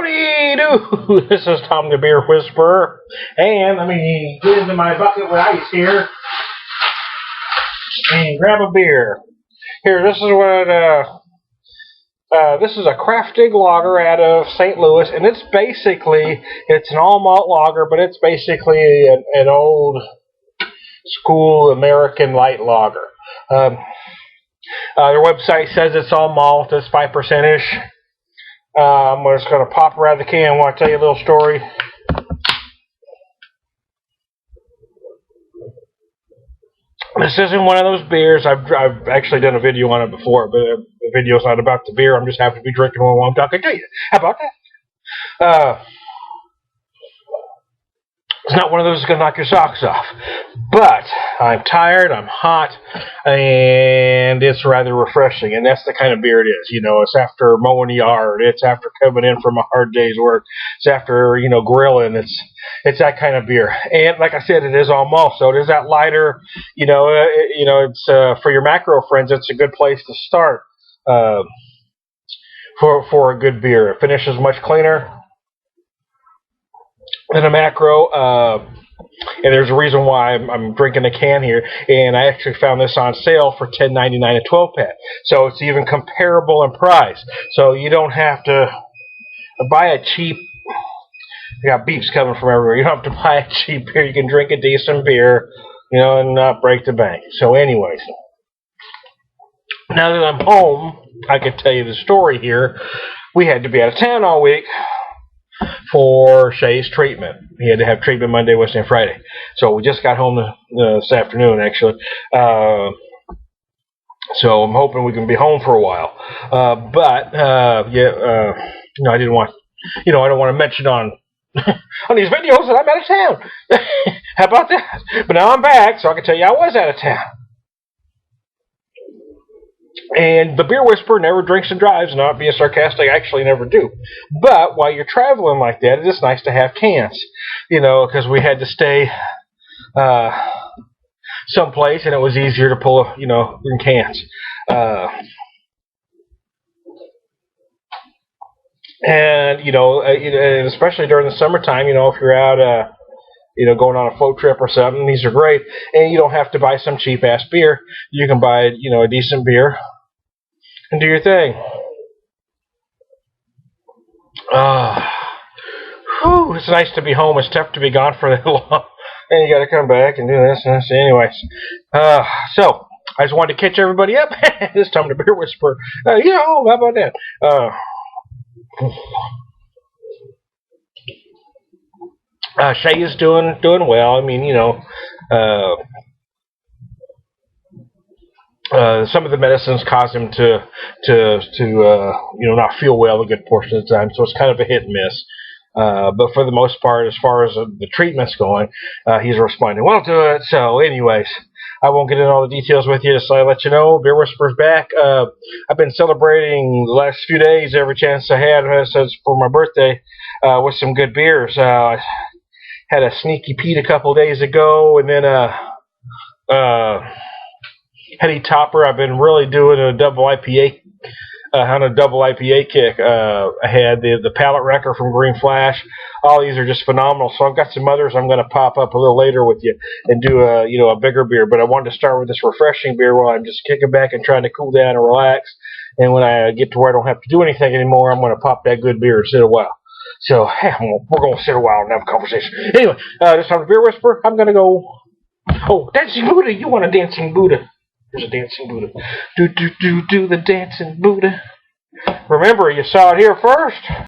Howdy do! This is Tom the Beer Whisperer, and let me get into my bucket with ice here and grab a beer. Here, this is what this is a Kraftig lager out of St. Louis, and it's an all malt lager, but it's basically an old school American light lager. Their website says it's all malt, it's 5%-ish. I'm just going to pop her out of the can. I want to tell you a little story. This isn't one of those beers. I've actually done a video on it before, but the video's not about the beer. I'm just happy to be drinking one while I'm talking to you. How about that? It's not one of those that's going to knock your socks off. But I'm tired, I'm hot, and it's rather refreshing. And that's the kind of beer it is. You know, it's after mowing the yard. It's after coming in from a hard day's work. It's after, grilling. It's that kind of beer. And like I said, it is all malt. So it is that lighter, it's for your macro friends, it's a good place to start for a good beer. It finishes much cleaner than a macro, and there's a reason why I'm drinking a can here, and I actually found this on sale for $10.99 a 12-pack, so it's even comparable in price. So you don't have to buy a cheap, you got beeps coming from everywhere, you don't have to buy a cheap beer, you can drink a decent beer, and not break the bank. So anyways, now that I'm home, I can tell you the story here. We had to be out of town all week for Shay's treatment. He had to have treatment Monday, Wednesday, and Friday. So we just got home this afternoon, actually. So I'm hoping we can be home for a while. I didn't want, I don't want to mention on these videos that I'm out of town. How about that? But now I'm back, so I can tell you I was out of town. And the Beer Whisperer never drinks and drives. Not being sarcastic, I actually never do. But while you're traveling like that, it is nice to have cans. Because we had to stay someplace, and it was easier to pull, in cans. And especially during the summertime, if you're out, going on a float trip or something, these are great. And you don't have to buy some cheap-ass beer. You can buy, a decent beer and do your thing. It's nice to be home. It's tough to be gone for that long. And you got to come back and do this and this. Anyways. So, I just wanted to catch everybody up. This time the Beer Whisperer. How about that? Shay is doing well. I mean, some of the medicines cause him to not feel well a good portion of the time, so it's kind of a hit and miss. But for the most part, as far as the treatment's going, he's responding well to it. So, anyways, I won't get into all the details with you. Just to let you know, Beer Whisperer's back. I've been celebrating the last few days every chance I had since for my birthday with some good beers. Had a Sneaky Pete a couple days ago, and then Heady Topper. I've been really doing a double IPA, on a double IPA kick. I had the Palate Wrecker from Green Flash. All these are just phenomenal. So I've got some others I'm going to pop up a little later with you and do a bigger beer. But I wanted to start with this refreshing beer while I'm just kicking back and trying to cool down and relax. And when I get to where I don't have to do anything anymore, I'm going to pop that good beer and sit a while. So, we're going to sit a while and have a conversation. Anyway, this time the Beer Whisperer, I'm going to go... Oh, Dancing Buddha! You want a Dancing Buddha. There's a Dancing Buddha. Do the Dancing Buddha. Remember, you saw it here first.